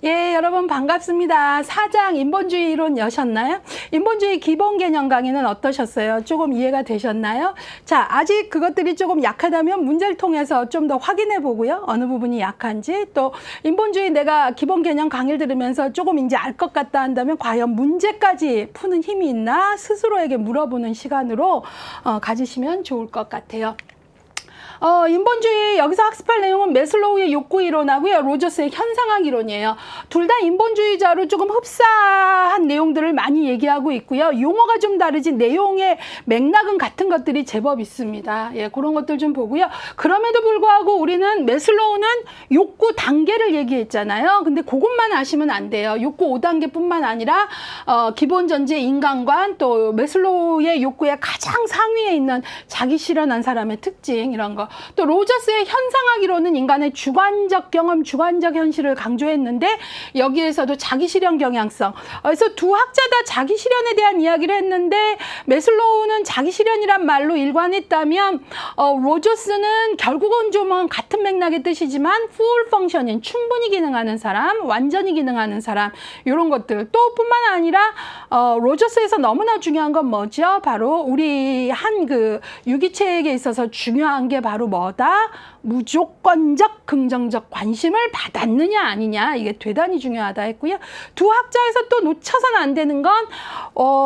예, 여러분 반갑습니다. 4장 인본주의 이론 여셨나요? 인본주의 기본 개념 강의는 어떠셨어요? 조금 이해가 되셨나요? 자, 아직 그것들이 조금 약하다면 문제를 통해서 좀 더 확인해 보고요. 어느 부분이 약한지, 또 인본주의 내가 기본 개념 강의를 들으면서 조금 이제 알 것 같다 한다면 과연 문제까지 푸는 힘이 있나 스스로에게 물어보는 시간으로 가지시면 좋을 것 같아요. 인본주의 여기서 학습할 내용은 매슬로우의 욕구 이론하고요, 로저스의 현상학 이론이에요. 둘 다 인본주의자로 조금 흡사한 내용들을 많이 얘기하고 있고요. 용어가 좀 다르지 내용의 맥락은 같은 것들이 제법 있습니다. 예, 그런 것들 좀 보고요. 그럼에도 불구하고 우리는 매슬로우는 욕구 단계를 얘기했잖아요. 근데 그것만 아시면 안 돼요. 욕구 5단계뿐만 아니라 기본 전제 인간관, 또 매슬로우의 욕구의 가장 상위에 있는 자기 실현한 사람의 특징, 이런 거. 또 로저스의 현상학 이론은 인간의 주관적 경험, 주관적 현실을 강조했는데 여기에서도 자기 실현 경향성. 그래서 두 학자 다 자기 실현에 대한 이야기를 했는데 매슬로우는 자기 실현이란 말로 일관했다면 로저스는 결국은 좀 같은 맥락의 뜻이지만 full functioning, 충분히 기능하는 사람, 완전히 기능하는 사람, 이런 것들. 또 뿐만 아니라 로저스에서 너무나 중요한 건 뭐죠? 바로 우리 한 그 유기체에게 있어서 중요한 게 바로 뭐다? 무조건적 긍정적 관심을 받았느냐 아니냐, 이게 대단히 중요하다 했고요. 두 학자에서 또 놓쳐서는 안 되는 건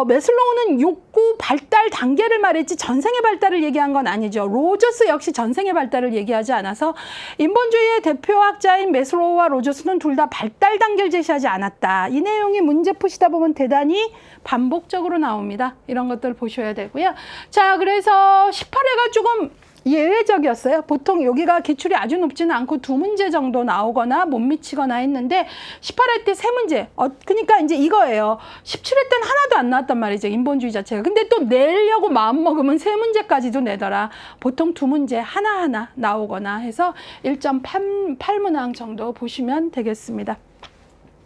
매슬로우는 욕구 발달 단계를 말했지 전생의 발달을 얘기한 건 아니죠. 로저스 역시 전생의 발달을 얘기하지 않아서 인본주의의 대표 학자인 매슬로우와 로저스는 둘 다 발달 단계를 제시하지 않았다. 이 내용이 문제 푸시다 보면 대단히 반복적으로 나옵니다. 이런 것들 보셔야 되고요. 자, 그래서 18회가 조금 예외적이었어요. 보통 여기가 기출이 아주 높지는 않고 2문제 정도 나오거나 못 미치거나 했는데 18회 때 3문제. 그러니까 이제 이거예요. 17회 때는 하나도 안 나왔단 말이죠. 인본주의 자체가. 근데 또 내려고 마음먹으면 3문제까지도 내더라. 보통 2문제 하나하나 나오거나 해서 1.8문항 정도 보시면 되겠습니다.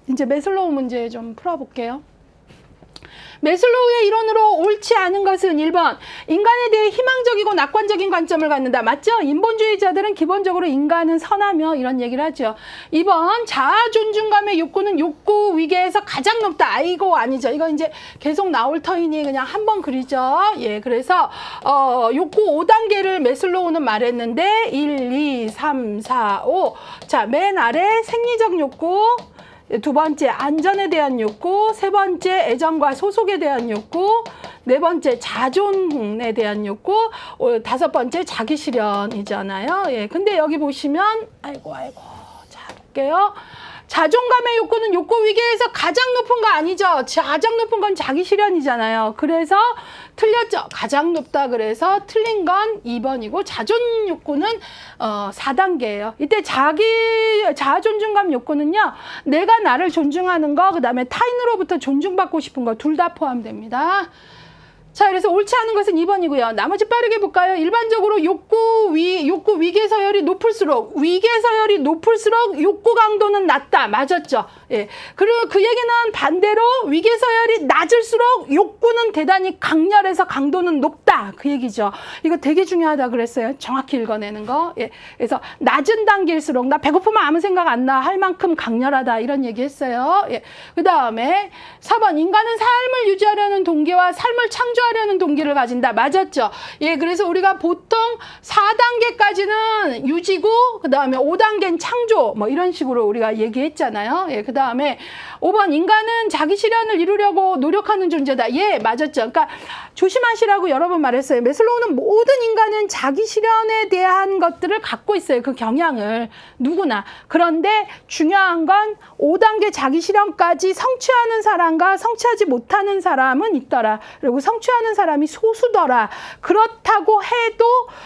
이제 매슬로우 문제 좀 풀어볼게요. 매슬로우의 이론으로 옳지 않은 것은 1번, 인간에 대해 희망적이고 낙관적인 관점을 갖는다. 맞죠? 인본주의자들은 기본적으로 인간은 선하며 이런 얘기를 하죠. 2번, 자아 존중감의 욕구는 욕구 위계에서 가장 높다. 아이고, 아니죠. 이거 이제 계속 나올 터이니 그냥 한번 그리죠. 예, 그래서 욕구 5단계를 매슬로우는 말했는데 1, 2, 3, 4, 5. 자, 맨 아래 생리적 욕구, 두 번째 안전에 대한 욕구, 세 번째 애정과 소속에 대한 욕구, 네 번째 자존에 대한 욕구, 다섯 번째 자기 실현이잖아요. 예, 근데 여기 보시면 아이고 자 볼게요. 자존감의 욕구는 욕구 위계에서 가장 높은 거 아니죠. 가장 높은 건 자기 실현이잖아요. 그래서 틀렸죠. 가장 높다 그래서 틀린 건 2번이고 자존 욕구는 4단계예요. 이때 자아 존중감 욕구는요. 내가 나를 존중하는 거, 그다음에 타인으로부터 존중받고 싶은 거 둘 다 포함됩니다. 자, 그래서 옳지 않은 것은 2번이고요. 나머지 빠르게 볼까요? 일반적으로 욕구 위계 서열이 높을수록 욕구 강도는 낮다. 맞았죠? 예. 그리고 그 얘기는 반대로 위계 서열이 낮을수록 욕구는 대단히 강렬해서 강도는 높다. 그 얘기죠. 이거 되게 중요하다 그랬어요. 정확히 읽어내는 거. 예. 그래서 낮은 단계일수록 나 배고프면 아무 생각 안 나 할 만큼 강렬하다. 이런 얘기 했어요. 예. 그 다음에 4번, 인간은 삶을 유지하려는 동기와 삶을 창조하려는 동기를 가진다. 맞았죠? 예, 그래서 우리가 보통 4단계까지는 유지고, 그 다음에 5단계는 창조, 뭐 이런 식으로 우리가 얘기했잖아요. 예, 그 다음에 5번, 인간은 자기 실현을 이루려고 노력하는 존재다. 예, 맞았죠? 그러니까 조심하시라고 여러 번 말했어요. 매슬로우는 모든 인간은 자기 실현에 대한 것들을 갖고 있어요. 그 경향을. 누구나. 그런데 중요한 건 5단계 자기 실현까지 성취하는 사람과 성취하지 못하는 사람은 있더라. 그리고 성취하는 사람이 소수더라. 그렇다고 해도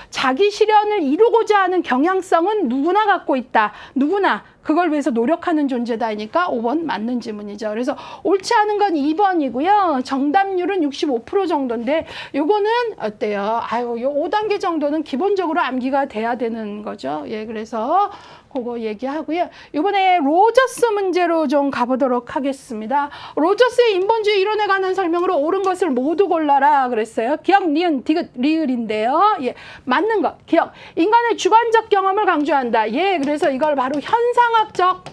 자기 실현을 이루고자 하는 경향성은 누구나 갖고 있다. 누구나. 그걸 위해서 노력하는 존재다니까 5번 맞는 질문이죠. 그래서 옳지 않은 건 2번이고요. 정답률은 65% 정도인데 요거는 어때요? 아유, 요 5단계 정도는 기본적으로 암기가 돼야 되는 거죠. 예, 그래서 그거 얘기하고요. 이번에 로저스 문제로 좀 가보도록 하겠습니다. 로저스의 인본주의 이론에 관한 설명으로 옳은 것을 모두 골라라 그랬어요. 기억, 니은, 디귿, 리을인데요. 예, 맞는 것, 기억. 인간의 주관적 경험을 강조한다. 예, 그래서 이걸 바로 현상학적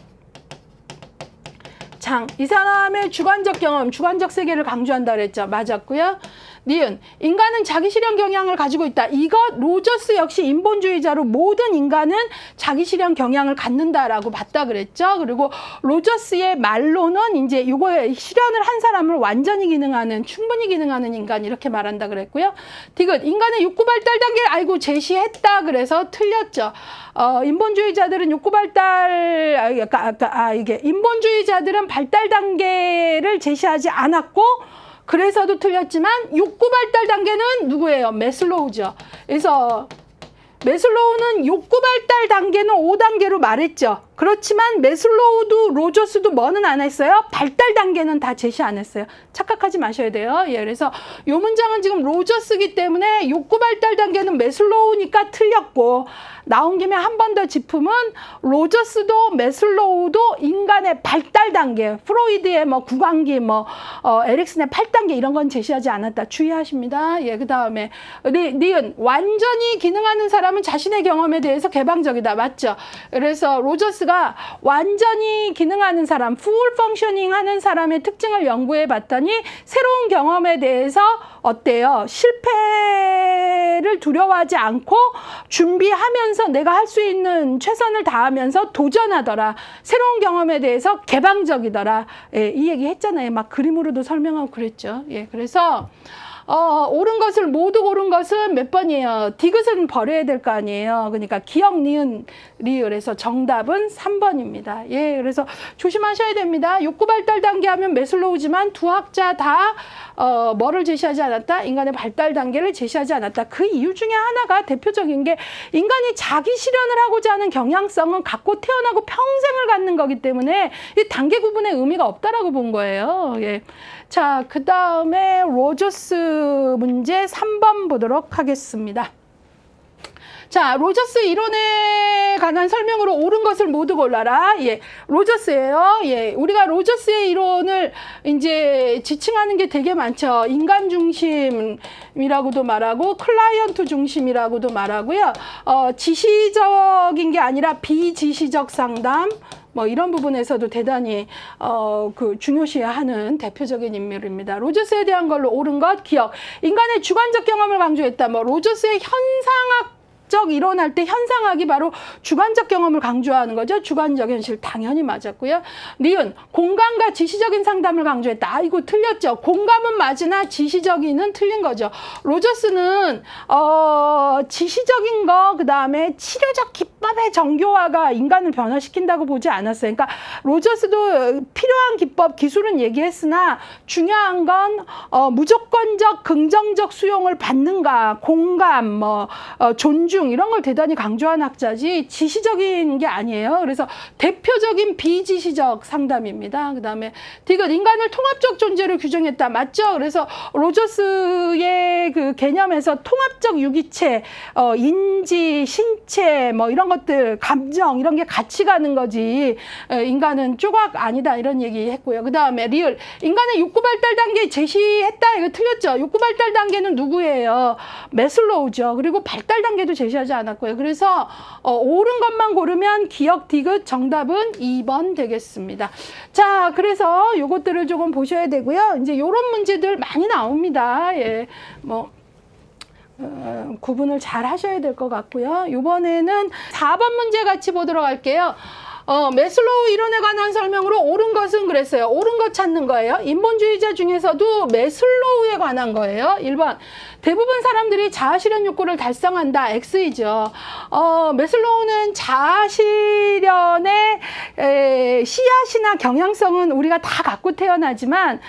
장. 이 사람의 주관적 경험, 주관적 세계를 강조한다 그랬죠. 맞았고요. 니은, 인간은 자기 실현 경향을 가지고 있다. 이것 로저스 역시 인본주의자로 모든 인간은 자기 실현 경향을 갖는다라고 봤다 그랬죠. 그리고 로저스의 말로는 이제 이거에 실현을 한 사람을 완전히 기능하는, 충분히 기능하는 인간 이렇게 말한다 그랬고요. 디귿, 인간의 욕구 발달 단계를 알고 제시했다 그래서 틀렸죠. 인본주의자들은 욕구 발달, 이게 인본주의자들은 발달 단계를 제시하지 않았고 그래서도 틀렸지만 욕구 발달 단계는 누구예요? 매슬로우죠. 그래서 매슬로우는 욕구 발달 단계는 5단계로 말했죠. 그렇지만 매슬로우도 로저스도 뭐는 안 했어요? 발달 단계는 다 제시 안 했어요. 착각하지 마셔야 돼요. 예, 그래서 이 문장은 지금 로저스기 때문에 욕구 발달 단계는 매슬로우니까 틀렸고, 나온 김에 한 번 더 짚으면 로저스도 매슬로우도 인간의 발달 단계, 프로이드의 뭐 구강기, 에릭슨의 8단계 이런 건 제시하지 않았다. 주의하십니다. 예, 그 다음에 니은, 완전히 기능하는 사람은 자신의 경험에 대해서 개방적이다. 맞죠? 그래서 로저스가 완전히 기능하는 사람, full functioning 하는 사람의 특징을 연구해 봤더니 새로운 경험에 대해서 어때요? 실패를 두려워하지 않고 준비하면서 내가 할 수 있는 최선을 다하면서 도전하더라. 새로운 경험에 대해서 개방적이더라. 예, 이 얘기 했잖아요. 막 그림으로도 설명하고 그랬죠. 예, 그래서 옳은 것을 모두 고른 것은 몇 번이에요? 디귿은 버려야 될 거 아니에요. 그러니까 기억, 니은, 리을에서 정답은 3번입니다. 예, 그래서 조심하셔야 됩니다. 욕구 발달 단계 하면 매슬로우지만 두 학자 다 뭐를 제시하지 않았다? 인간의 발달 단계를 제시하지 않았다. 그 이유 중에 하나가 대표적인 게 인간이 자기 실현을 하고자 하는 경향성은 갖고 태어나고 평생을 갖는 거기 때문에 이 단계 구분의 의미가 없다라고 본 거예요. 예. 자, 그 다음에 로저스 문제 3번 보도록 하겠습니다. 자, 로저스 이론에 관한 설명으로 옳은 것을 모두 골라라. 예, 로저스예요. 예, 우리가 로저스의 이론을 이제 지칭하는 게 되게 많죠. 인간 중심이라고도 말하고, 클라이언트 중심이라고도 말하고요. 지시적인 게 아니라 비지시적 상담. 뭐 이런 부분에서도 대단히 중요시하는 대표적인 인물입니다. 로저스에 대한 걸로 옳은 것, 기억. 인간의 주관적 경험을 강조했다. 뭐 로저스의 현상학 이론할 때 현상학이 바로 주관적 경험을 강조하는 거죠. 주관적 현실 당연히 맞았고요. 니은, 공감과 지시적인 상담을 강조했다. 아, 이거 틀렸죠. 공감은 맞으나 지시적인은 틀린 거죠. 로저스는 지시적인 거, 그 다음에 치료적 기법의 정교화가 인간을 변화시킨다고 보지 않았어요. 그러니까 로저스도 필요한 기법, 기술은 얘기했으나 중요한 건 무조건적 긍정적 수용을 받는가, 공감, 존중 이런 걸 대단히 강조한 학자지 지시적인 게 아니에요. 그래서 대표적인 비지시적 상담입니다. 그 다음에 디귿, 인간을 통합적 존재로 규정했다. 맞죠? 그래서 로저스의 그 개념에서 통합적 유기체, 인지, 신체 뭐 이런 것들, 감정 이런 게 같이 가는 거지 인간은 조각 아니다 이런 얘기 했고요. 그 다음에 리을, 인간의 욕구 발달 단계 제시했다. 이거 틀렸죠? 욕구 발달 단계는 누구예요? 매슬로우죠. 그리고 발달 단계도 제시하지 않았고요. 그래서 옳은 것만 고르면 기억, 디귿 정답은 2번 되겠습니다. 자, 그래서 요것들을 조금 보셔야 되고요. 이제 요런 문제들 많이 나옵니다. 예, 뭐 구분을 잘 하셔야 될 것 같고요. 이번에는 4번 문제 같이 보도록 할게요. 매슬로우 이론에 관한 설명으로 옳은 것은 그랬어요. 옳은 것 찾는 거예요. 인본주의자 중에서도 매슬로우에 관한 거예요. 1번, 대부분 사람들이 자아실현 욕구를 달성한다. X이죠. 매슬로우는 자아실현의 씨앗이나 경향성은 우리가 다 갖고 태어나지만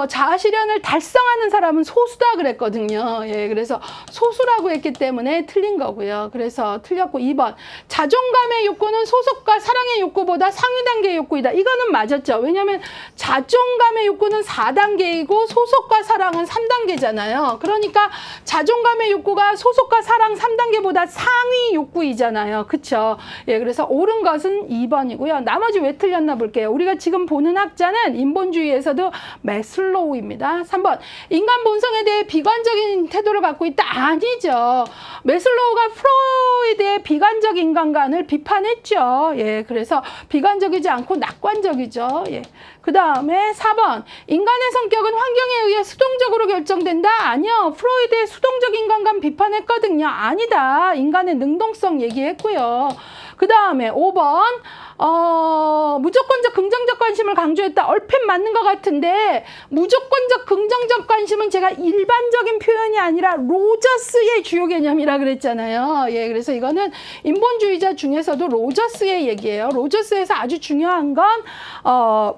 자아실현을 달성하는 사람은 소수다 그랬거든요. 예, 그래서 소수라고 했기 때문에 틀린 거고요. 그래서 틀렸고 2번, 자존감의 욕구는 소속과 사랑의 욕구보다 상위 단계의 욕구이다. 이거는 맞았죠. 왜냐하면 자존감의 욕구는 4단계이고 소속과 사랑은 3단계잖아요. 그러니까 그러니까 자존감의 욕구가 소속과 사랑 3단계보다 상위 욕구이잖아요. 그쵸? 예, 그래서 옳은 것은 2번이고요. 나머지 왜 틀렸나 볼게요. 우리가 지금 보는 학자는 인본주의에서도 매슬로우입니다. 3번, 인간 본성에 대해 비관적인 태도를 갖고 있다. 아니죠. 매슬로우가 프로이드의 비관적 인간관을 비판했죠. 예, 그래서 비관적이지 않고 낙관적이죠. 예. 그 다음에 4번, 인간의 성격은 환경에 의해 수동적으로 결정된다? 아니요. 프로이드의 수동적 인간관 비판했거든요. 아니다. 인간의 능동성 얘기했고요. 그 다음에 5번, 무조건적 긍정적 관심을 강조했다. 얼핏 맞는 것 같은데 무조건적 긍정적 관심은 제가 일반적인 표현이 아니라 로저스의 주요 개념이라 그랬잖아요. 예, 그래서 이거는 인본주의자 중에서도 로저스의 얘기예요. 로저스에서 아주 중요한 건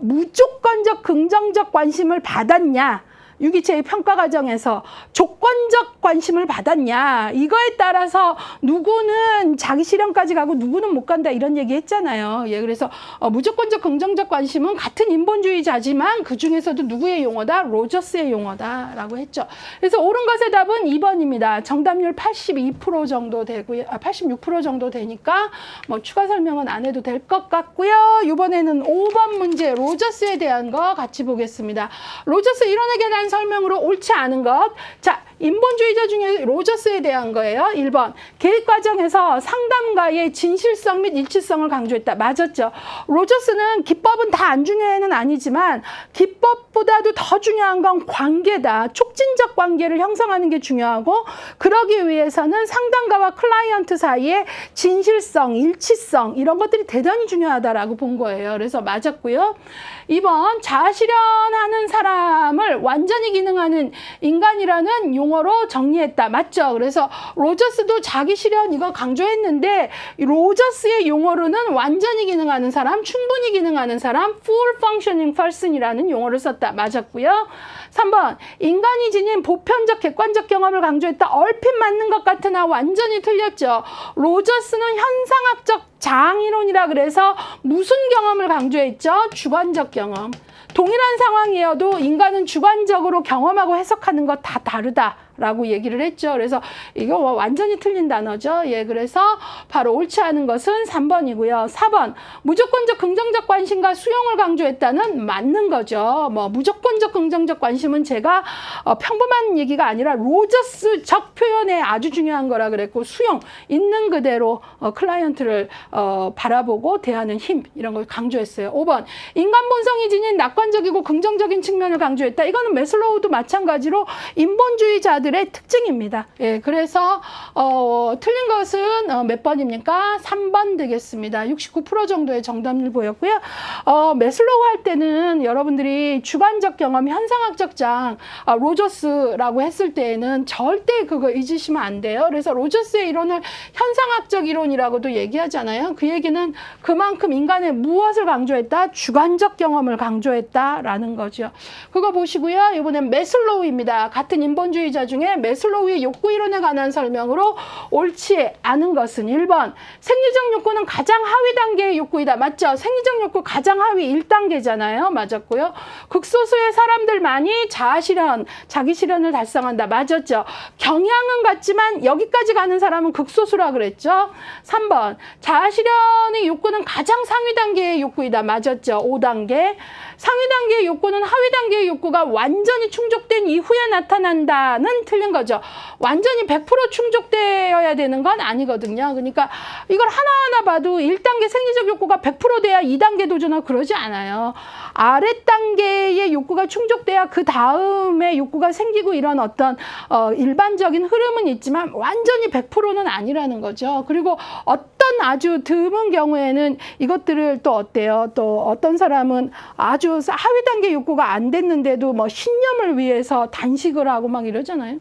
무조건적 긍정적 관심을 받았냐, 유기체의 평가 과정에서 조건적 관심을 받았냐, 이거에 따라서 누구는 자기 실현까지 가고 누구는 못 간다, 이런 얘기 했잖아요. 예, 그래서 무조건적 긍정적 관심은 같은 인본주의자지만 그 중에서도 누구의 용어다? 로저스의 용어다라고 했죠. 그래서 옳은 것의 답은 2번입니다. 정답률 82% 정도 되고요. 86% 정도 되니까 뭐 추가 설명은 안 해도 될 것 같고요. 이번에는 5번 문제 로저스에 대한 거 같이 보겠습니다. 로저스 이론에 대한 설명으로 옳지 않은 것. 자, 인본주의자 중에 로저스에 대한 거예요. 1번, 계획 과정에서 상담가의 진실성 및 일치성을 강조했다. 맞았죠. 로저스는 기법은 다 안 중요해는 아니지만 기법보다도 더 중요한 건 관계다. 촉진적 관계를 형성하는 게 중요하고, 그러기 위해서는 상담가와 클라이언트 사이에 진실성, 일치성, 이런 것들이 대단히 중요하다라고 본 거예요. 그래서 맞았고요. 2번, 자아실현하는 사람을 완전히 기능하는 인간이라는 용어로 정리했다. 맞죠? 그래서 로저스도 자기 실현 이거 강조했는데 로저스의 용어로는 완전히 기능하는 사람, 충분히 기능하는 사람, full functioning person이라는 용어를 썼다. 맞았고요. 3번, 인간이 지닌 보편적 객관적 경험을 강조했다. 얼핏 맞는 것 같으나 완전히 틀렸죠. 로저스는 현상학적 장이론이라 그래서 무슨 경험을 강조했죠? 주관적 경험. 동일한 상황이어도 인간은 주관적으로 경험하고 해석하는 것 다 다르다라고 얘기를 했죠. 그래서 이거 완전히 틀린 단어죠. 예, 그래서 바로 옳지 않은 것은 3번이고요. 4번, 무조건적 긍정적 관심과 수용을 강조했다는 맞는 거죠. 뭐 무조건적 긍정적 관심은 제가 평범한 얘기가 아니라 로저스적 표현에 아주 중요한 거라 그랬고, 수용, 있는 그대로 클라이언트를 바라보고 대하는 힘, 이런 걸 강조했어요. 5번, 인간 본성이 지닌 낙관적이고 긍정적인 측면을 강조했다. 이거는 매슬로우도 마찬가지로 인본주의자들의 특징입니다. 예, 그래서 틀린 것은 몇 번입니까? 3번 되겠습니다. 69% 정도의 정답률 보였고요. 매슬로우 할 때는 여러분들이 주관적 경험, 현상학적 장, 로저스라고 했을 때에는 절대 그거 잊으시면 안 돼요. 그래서 로저스의 이론을 현상학적 이론이라고도 얘기하잖아요. 그 얘기는 그만큼 인간의 무엇을 강조했다? 주관적 경험을 강조했다라는 거죠. 그거 보시고요. 이번엔 매슬로우입니다. 같은 인본주의자 중에 매슬로우의 욕구 이론에 관한 설명으로 옳지 않은 것은 1번, 생리적 욕구는 가장 하위 단계의 욕구이다. 맞죠? 생리적 욕구 가장 하위 1단계잖아요. 맞았고요. 극소수의 사람들만이 자아실현, 자기 실현을 달성한다. 맞았죠? 경향은 같지만 여기까지 가는 사람은 극소수라 그랬죠. 3번, 자아실현의 욕구는 가장 상위 단계의 욕구이다. 맞았죠? 5단계. 상위 단계의 욕구는 하위 단계의 욕구가 완전히 충족된 이후에 나타난다는 틀린 거죠. 완전히 100% 충족되어야 되는 건 아니거든요. 그러니까 이걸 하나하나 봐도 1단계 생리적 욕구가 100% 돼야 2단계 도전하고 그러지 않아요. 아래 단계의 욕구가 충족돼야 그 다음에 욕구가 생기고 이런 어떤 일반적인 흐름은 있지만 완전히 100%는 아니라는 거죠. 그리고 어떤 아주 드문 경우에는 이것들을 또 어때요? 또 어떤 사람은 아주 하위 단계 욕구가 안 됐는데도 뭐 신념을 위해서 단식을 하고 막 이러잖아요.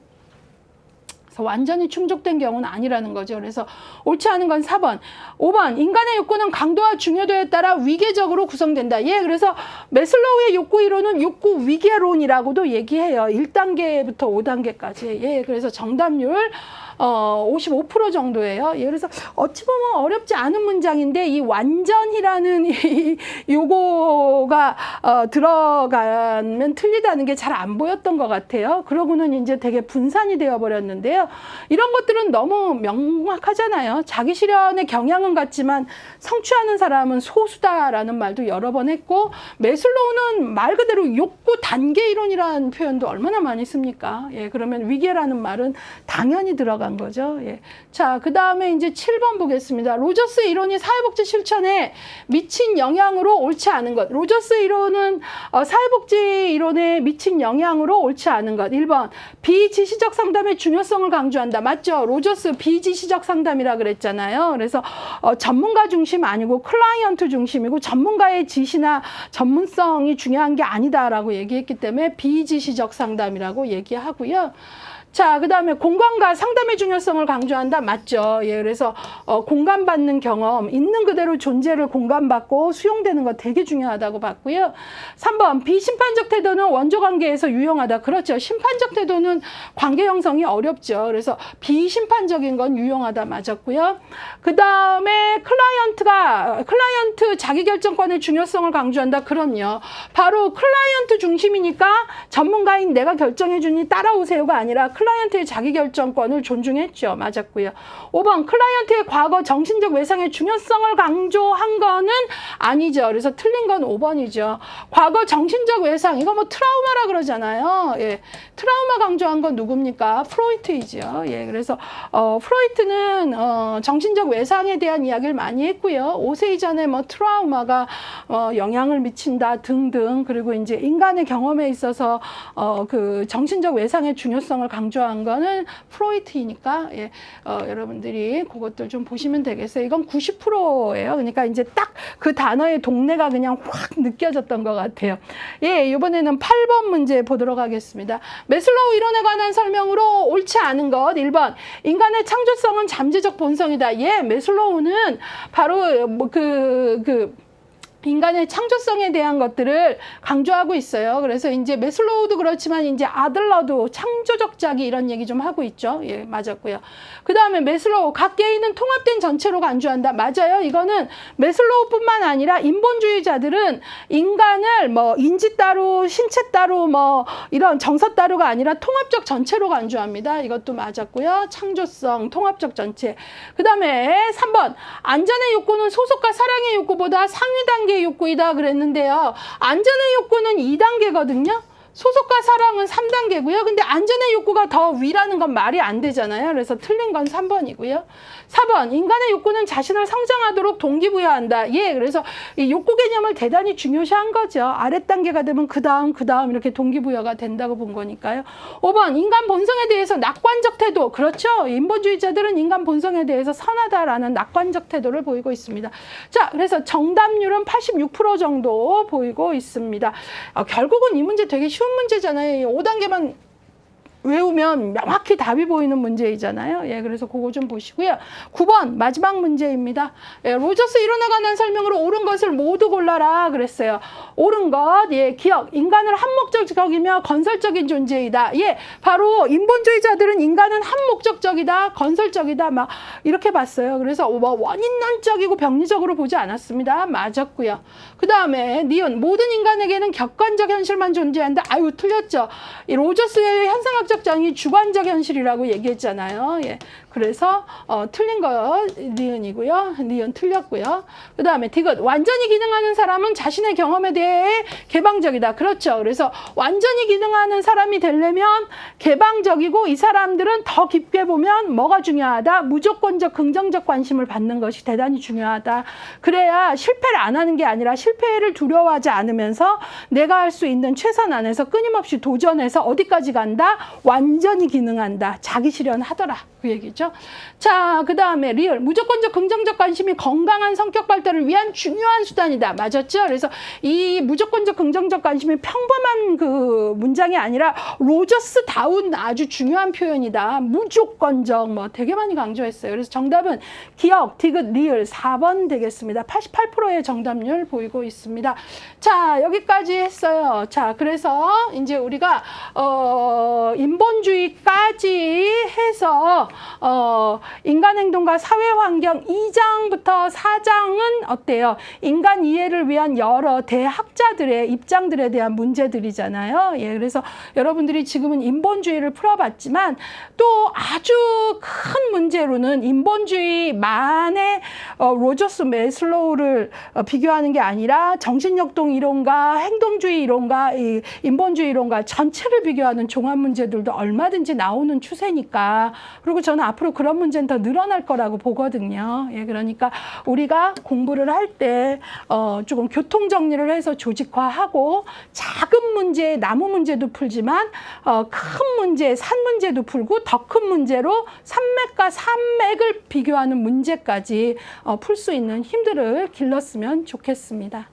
그래서 완전히 충족된 경우는 아니라는 거죠. 그래서 옳지 않은 건 4번. 5번, 인간의 욕구는 강도와 중요도에 따라 위계적으로 구성된다. 예, 그래서 매슬로우의 욕구 이론은 욕구 위계론이라고도 얘기해요. 1단계부터 5단계까지. 예, 그래서 정답률 55% 정도예요. 예, 그래서 어찌 보면 어렵지 않은 문장인데 이 완전이라는 이 요거가 들어가면 틀리다는 게 잘 안 보였던 것 같아요. 그러고는 이제 되게 분산이 되어 버렸는데요. 이런 것들은 너무 명확하잖아요. 자기 실현의 경향은 같지만 성취하는 사람은 소수다라는 말도 여러 번 했고, 매슬로우는 말 그대로 욕구 단계 이론이라는 표현도 얼마나 많이 씁니까? 예, 그러면 위계라는 말은 당연히 들어간 거죠. 예. 자, 그 다음에 이제 7번 보겠습니다. 로저스 이론이 사회복지 실천에 미친 영향으로 옳지 않은 것. 로저스 이론은 사회복지 이론에 미친 영향으로 옳지 않은 것. 1번, 비지시적 상담의 중요성을 강조한다. 맞죠? 로저스 비지시적 상담이라 그랬잖아요. 그래서 전문가 중심 아니고 클라이언트 중심이고, 전문가의 지시나 전문성이 중요한 게 아니다라고 얘기했기 때문에 비지시적 상담이라고 얘기하고요. 자, 그 다음에 공감과 상담의 중요성을 강조한다. 맞죠? 예, 그래서 공감받는 경험, 있는 그대로 존재를 공감받고 수용되는 거 되게 중요하다고 봤고요. 3번, 비심판적 태도는 원조 관계에서 유용하다. 그렇죠. 심판적 태도는 관계 형성이 어렵죠. 그래서 비심판적인 건 유용하다. 맞았고요. 그 다음에 클라이언트 자기결정권의 중요성을 강조한다. 그럼요. 바로 클라이언트 중심이니까 전문가인 내가 결정해 주니 따라오세요가 아니라 클라이언트의 자기결정권을 존중했죠. 맞았고요. 5번, 클라이언트의 과거 정신적 외상의 중요성을 강조한 거는 아니죠. 그래서 틀린 건 5번이죠. 과거 정신적 외상, 이거 뭐 트라우마라 그러잖아요. 예, 트라우마 강조한 건 누굽니까? 프로이트이죠. 예, 그래서 프로이트는 정신적 외상에 대한 이야기를 많이 했고요. 5세 이전에 뭐 트라우마가 영향을 미친다 등등, 그리고 이제 인간의 경험에 있어서 그 정신적 외상의 중요성을 강조한 거는 프로이트이니까, 예, 여러분들이 그것들 좀 보시면 되겠어요. 이건 90%예요. 그러니까 이제 딱 그 단어의 동네가 그냥 확 느껴졌던 것 같아요. 예, 이번에는 8번 문제 보도록 하겠습니다. 매슬로우 이론에 관한 설명으로 옳지 않은 것. 1번, 인간의 창조성은 잠재적 본성이다. 예, 매슬로우는 바로 뭐 인간의 창조성에 대한 것들을 강조하고 있어요. 그래서 이제 매슬로우도 그렇지만 이제 아들러도 창조적 자기 이런 얘기 좀 하고 있죠. 예, 맞았고요. 그 다음에 매슬로우, 각 개인은 통합된 전체로 간주한다. 맞아요. 이거는 매슬로우뿐만 아니라 인본주의자들은 인간을 뭐 인지 따로, 신체 따로, 뭐 이런 정서 따로가 아니라 통합적 전체로 간주합니다. 이것도 맞았고요. 창조성, 통합적 전체. 그 다음에 3번, 안전의 욕구는 소속과 사랑의 욕구보다 상위 단계 욕구이다 그랬는데요. 안전의 욕구는 2단계거든요. 소속과 사랑은 3단계고요. 근데 안전의 욕구가 더 위라는 건 말이 안 되잖아요. 그래서 틀린 건 3번이고요. 4번, 인간의 욕구는 자신을 성장하도록 동기부여한다. 예, 그래서 이 욕구 개념을 대단히 중요시한 거죠. 아랫단계가 되면 그 다음 이렇게 동기부여가 된다고 본 거니까요. 5번, 인간 본성에 대해서 낙관적 태도. 그렇죠. 인본주의자들은 인간 본성에 대해서 선하다라는 낙관적 태도를 보이고 있습니다. 자, 그래서 정답률은 86% 정도 보이고 있습니다. 결국은 이 문제 되게 쉬운 문제잖아요. 5단계만 외우면 명확히 답이 보이는 문제이잖아요. 예, 그래서 그거 좀 보시고요. 9번 마지막 문제입니다. 예, 로저스 이론에 관한 설명으로 옳은 것을 모두 골라라 그랬어요. 옳은 것, 예, 기억. 인간은 한목적이며 건설적인 존재이다. 예, 바로 인본주의자들은 인간은 한목적적이다, 건설적이다, 막 이렇게 봤어요. 그래서 뭐 원인론적이고 병리적으로 보지 않았습니다. 맞았고요. 그 다음에 니은, 모든 인간에게는 객관적 현실만 존재한다. 아유, 틀렸죠. 이 로저스의 현상학적 장이 주관적 현실이라고 얘기했잖아요. 예. 그래서 틀린 거 니은이고요. 니은 틀렸고요. 그 다음에 디귿, 완전히 기능하는 사람은 자신의 경험에 대해 개방적이다. 그렇죠. 그래서 완전히 기능하는 사람이 되려면 개방적이고, 이 사람들은 더 깊게 보면 뭐가 중요하다? 무조건적 긍정적 관심을 받는 것이 대단히 중요하다. 그래야 실패를 안 하는 게 아니라 실패를 두려워하지 않으면서 내가 할 수 있는 최선 안에서 끊임없이 도전해서 어디까지 간다? 완전히 기능한다. 자기 실현하더라. 그 얘기죠. 그죠? 자, 그 다음에 리을. 무조건적 긍정적 관심이 건강한 성격 발달을 위한 중요한 수단이다. 맞았죠? 그래서 이 무조건적 긍정적 관심이 평범한 그 문장이 아니라 로저스다운 아주 중요한 표현이다. 무조건적 뭐 되게 많이 강조했어요. 그래서 정답은 기억, 디귿, 리을 4번 되겠습니다. 88%의 정답률 보이고 있습니다. 자, 여기까지 했어요. 자, 그래서 이제 우리가 인본주의까지 해서 인간행동과 사회환경 2장부터 4장은 어때요? 인간 이해를 위한 여러 대학자들의 입장들에 대한 문제들이잖아요. 예, 그래서 여러분들이 지금은 인본주의를 풀어봤지만 또 아주 큰 문제로는 인본주의만의 로저스 매슬로우를 비교하는 게 아니라 정신역동 이론과 행동주의 이론과 이 인본주의 이론과 전체를 비교하는 종합 문제들도 얼마든지 나오는 추세니까. 그리고 저는 앞으로 그런 문제는 더 늘어날 거라고 보거든요. 예, 그러니까 우리가 공부를 할 때 조금 교통 정리를 해서 조직화하고 작은 문제, 나무 문제도 풀지만 큰 문제, 산 문제도 풀고 더 큰 문제로 산맥과 산맥을 비교하는 문제까지 풀 수 있는 힘들을 길렀으면 좋겠습니다.